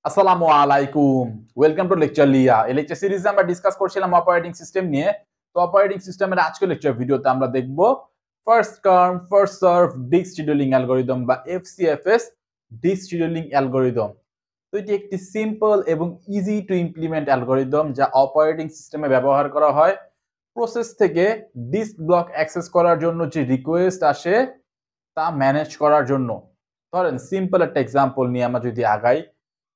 আসসালামু আলাইকুম। Welcome to লেকচারলিয়া। এই লেকচার সিরিজে আমরা ডিসকাস করছিলাম অপারেটিং সিস্টেম নিয়ে। তো অপারেটিং সিস্টেমের আজকের লেকচার ভিডিওতে আমরা দেখব first come first serve disk scheduling algorithm বা FCFS ডিস্ক শিডিউলিং অ্যালগরিদম। তো এটি একটি সিম্পল এবং ইজি টু ইমপ্লিমেন্ট অ্যালগরিদম যা অপারেটিং সিস্টেমে ব্যবহার করা হয় প্রসেস থেকে ডিস্ক ব্লক অ্যাক্সেস করার জন্য যে রিকোয়েস্ট আসে তা ম্যানেজ করার জন্য। ধরেন সিম্পল একটা এক্সাম্পল নিয়ে আমরা যদি আগাই,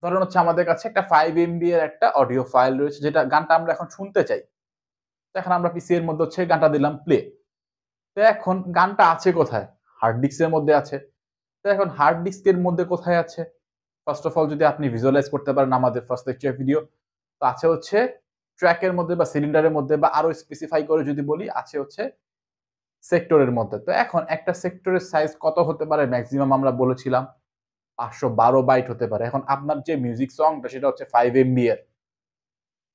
ধরেন হচ্ছে আমাদের কাছে একটা 5 MB এর একটা অডিও ফাইল রয়েছে, যেটা গানটা আমরা এখন শুনতে চাই। তো এখন আমরা পিসি এর মধ্যে হচ্ছে গানটা দিলাম প্লে। তো এখন গানটা আছে কোথায়? হার্ড ডিস্কের মধ্যে আছে। তো এখন হার্ড ডিস্কের মধ্যে কোথায় আছে? ফার্স্ট অফ অল যদি আপনি ভিজুয়ালাইজ করতে পারেন আমাদের ফার্স্ট লেকচার ভিডিও, তো আছে হচ্ছে ট্র্যাকের মধ্যে বা সিলিন্ডারের মধ্যে, বা আরো স্পেসিফাই করে যদি বলি আছে হচ্ছে সেক্টরের মধ্যে। তো এখন একটা সেক্টরের সাইজ কত হতে পারে? ম্যাক্সিমাম আমরা বলেছিলাম 512 বাইট হতে পারে। এখন আপনার যে মিউজিক সংটা সেটা হচ্ছে 5 MB এর।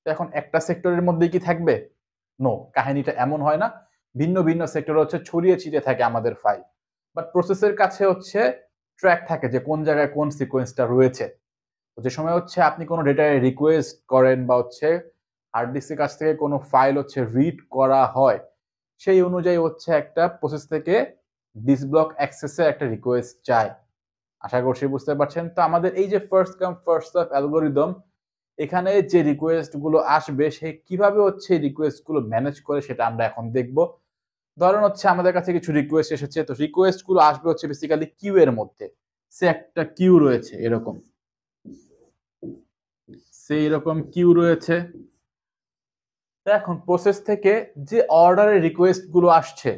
তো এখন একটা সেক্টরের মধ্যে কি থাকবে? নো, কাহিনীটা এমন হয় না। ভিন্ন ভিন্ন সেক্টরে হচ্ছে ছড়িয়ে ছিটিয়ে থাকে আমাদের ফাইল। বাট প্রসেসের কাছে হচ্ছে ট্র্যাক থাকে যে কোন জায়গায় কোন সিকোয়েন্সটা রয়েছে। তো যে সময় হচ্ছে আপনি কোনো ডেটায় রিকোয়েস্ট করেন বা হচ্ছে হার্ড ডিস্কের কাছ থেকে কোনো ফাইল হচ্ছে রিড করা হয়, সেই অনুযায়ী হচ্ছে একটা প্রসেস থেকে ডিস্ক ব্লক অ্যাক্সেসের একটা রিকোয়েস্ট চায়। আশা করছি বুঝতে পারছেন। তো আমাদের এই যে first come first serve algorithm, এখানে যে রিকোয়েস্ট গুলো আসবে সে কিভাবে হচ্ছে রিকোয়েস্ট গুলো ম্যানেজ করে সেটা আমরা এখন দেখব। ধরেন হচ্ছে আমাদের কাছে কিছু রিকোয়েস্ট এসেছে, তো রিকোয়েস্ট গুলো আসবে হচ্ছে বেসিক্যালি কিউ এর মধ্যে। সে একটা কিউ রয়েছে এরকম, কিউ রয়েছে। তো এখন প্রসেস থেকে যে অর্ডারে রিকোয়েস্ট গুলো আসছে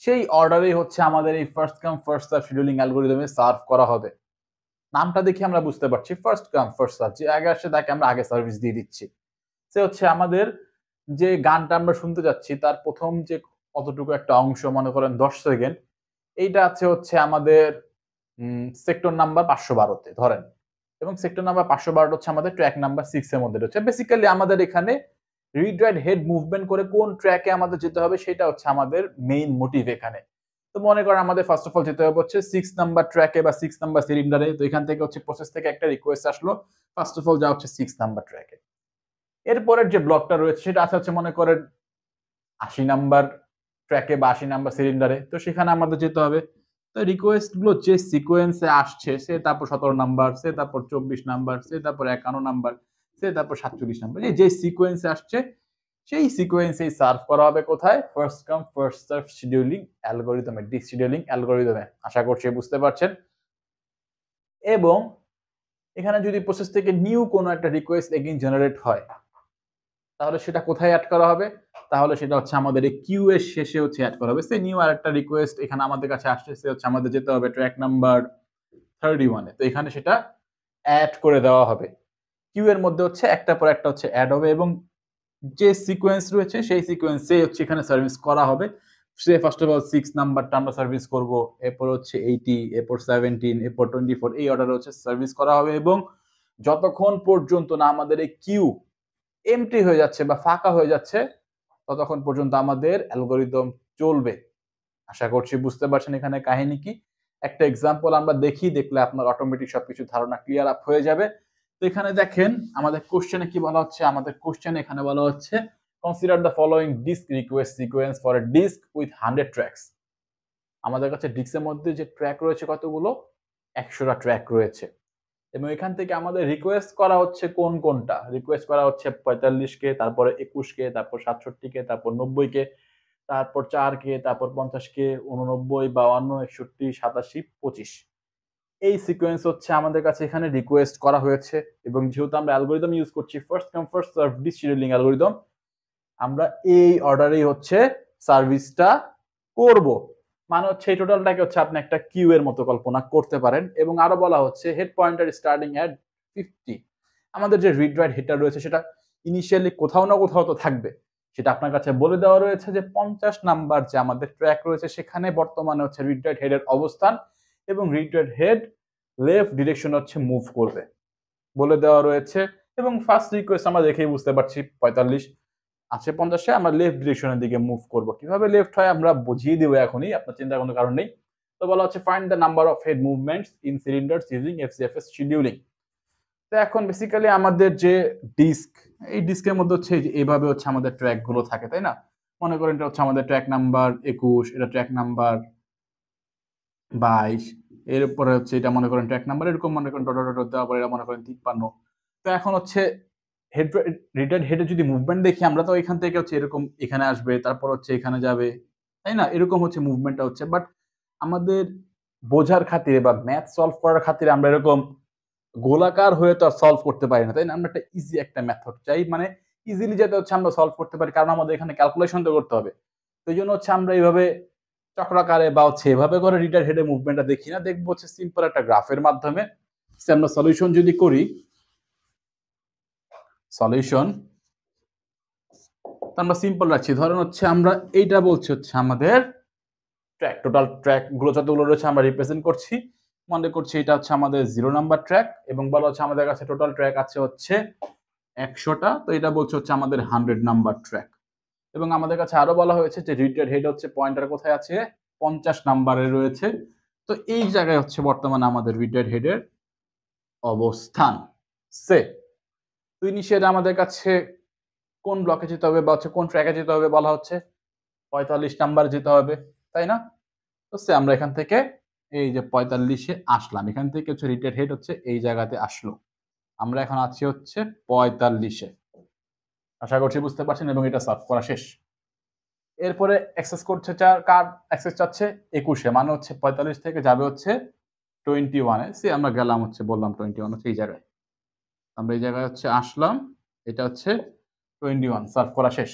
সেই অর্ডারেই হচ্ছে আমাদের এই first come first serve scheduling অ্যালগরিদমে সার্ভ করা হবে। নামটা দেখে আমরা বুঝতে পারছি ফার্স্ট কাম ফার্স্ট সার্ভ, যে আগে আসছে তাকে আমরা আগে সার্ভিস দিয়ে দিচ্ছি। সে হচ্ছে আমাদের যে গানটা আমরা শুনতে যাচ্ছি তার প্রথম যে কতটুকু একটা অংশ, মনে করেন 10 সেকেন্ড, এইটা আছে হচ্ছে আমাদের সেক্টর নাম্বার 512-তে ধরেন, এবং সেক্টর নাম্বার 512 হচ্ছে আমাদের ট্র্যাক নাম্বার 6 এর মধ্যে রয়েছে। বেসিক্যালি আমাদের এখানে রিড রাইট হেড মুভমেন্ট করে কোন ট্র্যাকে আমাদের যেতে হবে সেটা হচ্ছে আমাদের মেইন মোটিভ এখানে। তো মনে করেন আমাদের ফার্স্ট অফ অল যেতে হবে হচ্ছে 6 নাম্বার ট্র্যাকে বা 6 নাম্বার সিলিন্ডারে। তো এখান থেকে হচ্ছে প্রসেস থেকে একটা রিকোয়েস্ট আসলো, ফার্স্ট অফ অল যা হচ্ছে 6 নাম্বার ট্র্যাকে। এরপরের যে ব্লকটা রয়েছে সেটা আছে হচ্ছে মনে করেন 80 নাম্বার ট্র্যাকে বা 80 নাম্বার সিলিন্ডারে। তো সেখানে আমাদের যেতে হবে। তো রিকোয়েস্ট গুলো যে সিকোয়েন্সে আসছে, সে তারপর 17 নাম্বার, সে তারপর 24 নাম্বার, সে তারপর 51 নাম্বার, সে তারপর 47 নাম্বার, যে সিকোয়েন্সে আসছে সেই সিকোয়েন্সেই সার্ভ করা হবে কোথায়? First come first serve scheduling অ্যালগরিদমে, ডিস্ক শিডিউলিং অ্যালগরিদমে। আশা করছি বুঝতে পারছেন। এবং এখানে যদি প্রসেস থেকে নিউ কোনো একটা রিকোয়েস্ট এগেইন জেনারেট হয়, তাহলে সেটা কোথায় অ্যাড করা হবে? তাহলে সেটা হচ্ছে আমাদের এই কিউ এর শেষে হচ্ছে অ্যাড করা হবে। সে নিউ আরেকটা রিকোয়েস্ট এখানে আমাদের কাছে আসছে, সে হচ্ছে আমাদের যেতে হবে ট্র্যাক নাম্বার 31-এ। তো এখানে সেটা অ্যাড করে দেওয়া হবে। কিউ এর মধ্যে হচ্ছে একটার পর একটা হচ্ছে অ্যাড হবে, এবং যে সিকোয়েন্স রয়েছে সেই সিকোয়েন্সে হচ্ছে এখানে সার্ভিস করা হবে। সে ফার্স্ট অফ অল 6 নাম্বারটা আমরা সার্ভিস করব, এরপর হচ্ছে 80, এরপর 17, এরপর 24, এই অর্ডারে হচ্ছে সার্ভিস করা হবে। এবং যতক্ষণ পর্যন্ত না আমাদের এই কিউ এমটি হয়ে যাচ্ছে বা ফাঁকা হয়ে যাচ্ছে, ততক্ষণ পর্যন্ত আমাদের অ্যালগরিদম চলবে। আশা করছি বুঝতে পারছেন এখানে কাহিনী কি। একটা এক্সাম্পল আমরা দেখলে আপনার অটোমেটিক সবকিছু ধারণা ক্লিয়ার আপ হয়ে যাবে। তো এখানে দেখেন আমাদের কোশ্চেনে কি বলা হচ্ছে। আমাদের কোশ্চেনে এখানে বলা হচ্ছে consider the following disk request sequence for a disk with 100 tracks. আমাদের কাছে ডিস্কের মধ্যে যে ট্র্যাক রয়েছে কতগুলো? 100টা ট্র্যাক রয়েছে। এবং এখান থেকে আমাদের রিকোয়েস্ট করা হচ্ছে কোনটা? রিকোয়েস্ট করা হচ্ছে 45 কে, তারপরে 21 কে, তারপর 67 কে, তারপর 90 কে, তারপর 4 কে, তারপর 50 কে, 89, 52, 61, 87, 25। এই সিকোয়েন্স হচ্ছে আমাদের কাছে এখানে রিকোয়েস্ট করা হয়েছে। এবং যেহেতু আমরা অ্যালগরিদম ইউজ করছি first come first serve disk scheduling algorithm, আমরা এই অর্ডারেই হচ্ছে সার্ভিসটা করব। মানে হচ্ছে এই টোটালটাকে হচ্ছে আপনি একটা কিউ এর মতো কল্পনা করতে পারেন। এবং আরো বলা হচ্ছে হেড পয়েন্টার স্টার্টিং এট 50। আমাদের যে রিড রাইট হেডটা রয়েছে সেটা ইনিশিয়ালি কোথাও না কোথাও তো থাকবে। সেটা আপনার কাছে বলে দেওয়া রয়েছে যে 50 নাম্বার যে আমাদের ট্র্যাক রয়েছে সেখানে বর্তমানে হচ্ছে রিড রাইট হেডের অবস্থান, এবং read write head left direction হচ্ছে মুভ করবে বলে দেওয়া রয়েছে। এবং ফার্স্ট রিকোয়েস্ট আমরা দেখেই বুঝতে পারছি 45 আছে, 50-এ আমরা লেফট ডিরেকশনের দিকে মুভ করব। কিভাবে লেফট হয় আমরা বুঝিয়ে দিব এখনই, আপনার চিন্তার কোনো কারণ নেই। তো বলা হচ্ছে find the number of head movements in cylinders using FCFS scheduling. তো তো এখন বেসিক্যালি আমাদের যে ডিস্ক, এই ডিস্কের মধ্যে হচ্ছে এইভাবে হচ্ছে আমাদের ট্র্যাক গুলো থাকে, তাই না? মনে করেন এটা হচ্ছে আমাদের ট্র্যাক নাম্বার 21, এটা ট্র্যাক নাম্বার 22, এরপরে হচ্ছে এটা মনে করেন ট্র্যাক নাম্বার এরকম মনে করেন ডট ডট ডট দেওয়ার পরে এটা মনে করেন 53। তো এখন হচ্ছে হেড রিটার্ন হেডের যদি মুভমেন্ট দেখি আমরা, তো এখান থেকে হচ্ছে এরকম এখানে আসবে, তারপর হচ্ছে এখানে যাবে, তাই না? এরকম হচ্ছে মুভমেন্টটা হচ্ছে। বাট আমাদের বোঝার খাতিরে বা ম্যাথ সলভ করার খাতিরে আমরা এরকম গোলাকার হয়ে তো আর সলভ করতে পারি না, তাই না? আমরা একটা ইজি একটা মেথড চাই, মানে ইজিলি যাতে হচ্ছে আমরা সলভ করতে পারি, কারণ আমাদের এখানে ক্যালকুলেশন তো করতে হবে। তো এই জন্য হচ্ছে আমরা এইভাবে চক্রাকারে বা হচ্ছে এভাবে করে রিটার হেডের মুভমেন্টটা দেখি না, দেখবো হচ্ছে সিম্পল একটা গ্রাফের মাধ্যমে। আমরা সলিউশন যদি করি, সলিউশন আমরা সিম্পল রাখছি। ধরেন হচ্ছে আমরা এইটা বলছি হচ্ছে আমাদের ট্র্যাক, টোটাল ট্র্যাক গুলো যতগুলো রয়েছে আমরা রিপ্রেজেন্ট করছি। মনে করছি এটা হচ্ছে আমাদের 0 নাম্বার ট্র্যাক, এবং বলা হচ্ছে আমাদের কাছে টোটাল ট্র্যাক আছে হচ্ছে 100টা। তো এটা বলছে হচ্ছে আমাদের 100 নাম্বার ট্র্যাক। এবং আমাদের কাছে আরো বলা হয়েছে যে রিটার হেড হচ্ছে পয়েন্টার কোথায় আছে, 50 নাম্বারে রয়েছে। তো এই জায়গায় হচ্ছে বর্তমানে আমাদের রিটার হেডের অবস্থান। সে তো ইনিশিয়ালি আমাদের কাছে কোন ব্লকে যেতে হবে বা হচ্ছে কোন ট্র্যাকে যেতে হবে বলা হচ্ছে 45 নাম্বার যেতে হবে, তাই না? তো আমরা এখান থেকে এই যে 45-এ আসলাম, এখান থেকে হচ্ছে রিটার হেড হচ্ছে এই জায়গাতে আসলো। আমরা এখন আছি হচ্ছে 45-এ। আশা করছি বুঝতে পারছেন, এবং এটা সলভ করা শেষ। এরপরে অ্যাক্সেস করছে কার অ্যাক্সেস চাচ্ছে 21-এ, মানে হচ্ছে 45 থেকে যাবে হচ্ছে 21-এ। সে আমরা গেলাম হচ্ছে, বললাম 21 হচ্ছে এই জায়গায়। আমরা এই জায়গায় হচ্ছে আসলাম, এটা হচ্ছে 21, সার্ভ করা শেষ।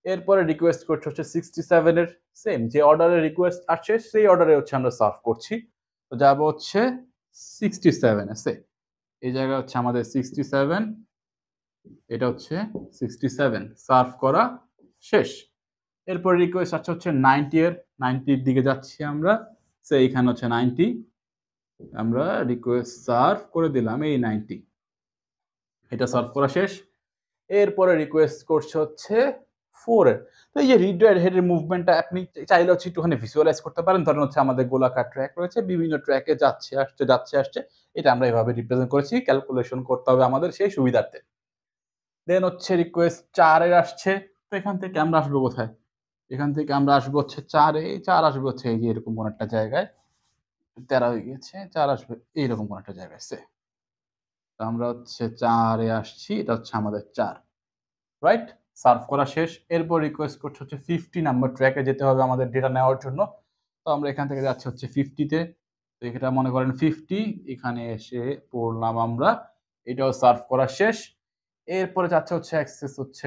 এরপরে রিকোয়েস্ট করছে হচ্ছে 67 এর, সেম যে অর্ডারে রিকোয়েস্ট আসছে সেই অর্ডারে হচ্ছে আমরা সার্ভ করছি। তো যাব হচ্ছে 67 এ, এই জায়গায় হচ্ছে আমাদের 67, এটা হচ্ছে 67, সার্ভ করা শেষ। এরপর রিকোয়েস্ট আসছে হচ্ছে 90 এর, 90-র দিকে যাচ্ছি আমরা। এইখানে হচ্ছে 90, আমরা রিকোয়েস্ট সার্ভ করে দিলাম এই 90, এটা সার্ভ করা শেষ। এরপরে রিকোয়েস্ট করছে হচ্ছে 4 এর। তো এই যে রিড হেডের মুভমেন্টটা আপনি চাইলে হচ্ছে একটুখানি ভিজুয়ালাইজ করতে পারেন। ধরেন হচ্ছে আমাদের গোলাকার ট্র্যাক রয়েছে, বিভিন্ন ট্র্যাকে যাচ্ছে আসছে যাচ্ছে আসছে, এটা আমরা এভাবে রিপ্রেজেন্ট করেছি, ক্যালকুলেশন করতে হবে আমাদের সেই সুবিধার্থে। দেন হচ্ছে রিকোয়েস্ট 4 এর আসছে। তো এখান থেকে আমরা আসবো কোথায়, এখান থেকে আমরা আসবো হচ্ছে 4-এ, 4 আসবে হচ্ছে এই যে এরকম কোন একটা জায়গায়, 13 হয়ে গেছে, 4 আসবে এইরকম কোন একটা জায়গায়। তো আমরা হচ্ছে 4-এ আসছি, এটা হচ্ছে আমাদের 4, রাইট? সার্ভ করা শেষ। এরপর রিকোয়েস্ট করছে হচ্ছে 50 নাম্বার ট্র্যাকে যেতে হবে আমাদের ডেটা নেওয়ার জন্য। তো আমরা এখান থেকে যাচ্ছি হচ্ছে 50-তে। তো এটা মনে করেন 50, এখানে এসে পড়লাম আমরা, এটাও সার্ভ করা শেষ। এরপরে যাচ্ছে হচ্ছে অ্যাক্সেস হচ্ছে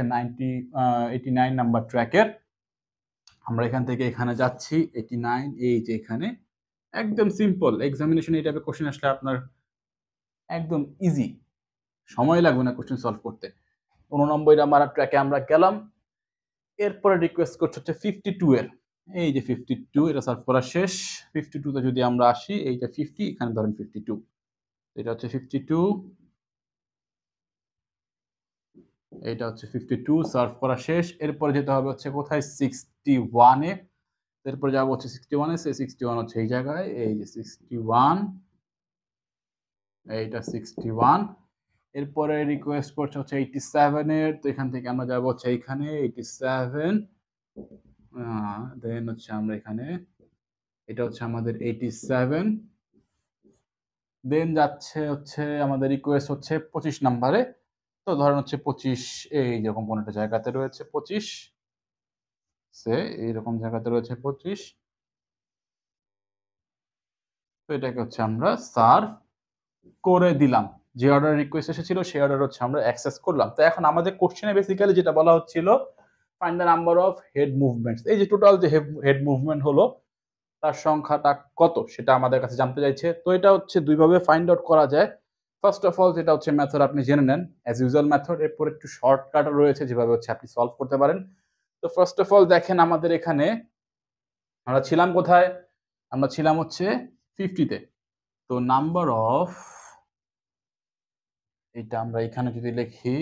89 নাম্বার ট্র্যাকের। আমরা এখান থেকে এখানে যাচ্ছি 89, এই যে এখানে একদম সিম্পল। এক্সামিনেশন এই টাইপের কোশ্চেন আসলে আপনার একদম ইজি, সময় লাগবে না কোশ্চেন সলভ করতে। 89 নাম্বার ট্র্যাকে আমরা গেলাম। এরপরে রিকোয়েস্ট করছে হচ্ছে 52 এর, এই যে 52, এটা সলভ করা শেষ। 52-তে যদি আমরা আসি, এইটা 50, এখানে ধরেন 52, এটা হচ্ছে 52, এটা হচ্ছে 52, সার্ভ করা শেষ। এরপরে যেতে হবে হচ্ছে কোথায়, 61-এ। এরপরে যাবো হচ্ছে 61-এ, সেই 61 হচ্ছে এই জায়গায়, এই যে 61, এইটা 61। এরপরে রিকোয়েস্ট করছে হচ্ছে 87 এর, তো এখান থেকে আমরা যাবো হচ্ছে এইখানে 87, দেন হচ্ছে আমরা এখানে, এটা হচ্ছে আমাদের 87, দেন যাচ্ছে হচ্ছে আমাদের রিকোয়েস্ট হচ্ছে 25 নাম্বারে। তো ধরেন হচ্ছে 25, এই যেরকম কোন একটা জায়গাতে রয়েছে 25, এইরকম জায়গাতে রয়েছে 25। তো এটাকে হচ্ছে আমরা সার্ভ করে দিলাম। যে অর্ডার রিকোয়েস্ট এসেছিল সেই অর্ডার হচ্ছে আমরা অ্যাক্সেস করলাম। তো এখন আমাদের কোশ্চেনে বেসিক্যালি যেটা বলা হচ্ছিল, find the number of head movements. এই যে টোটাল যে হেড মুভমেন্ট হলো তার সংখ্যাটা কত সেটা আমাদের কাছে জানতে চাইছে। তো এটা হচ্ছে দুইভাবে ফাইন্ড আউট করা যায়। ফার্স্ট অফ অল যেটা হচ্ছে মেথড আপনি জেনে নেন, অ্যাজ ইউজুয়াল মেথড। এরপর একটু শর্টকাট রয়েছে যেভাবে হচ্ছে আপনি সলভ করতে পারেন। তো ফার্স্ট অফ অল দেখেন আমাদের এখানে আমরা ছিলাম কোথায়, আমরা ছিলাম হচ্ছে 50-তে। তো নাম্বার অফ, এটা আমরা এখানে যদি লিখি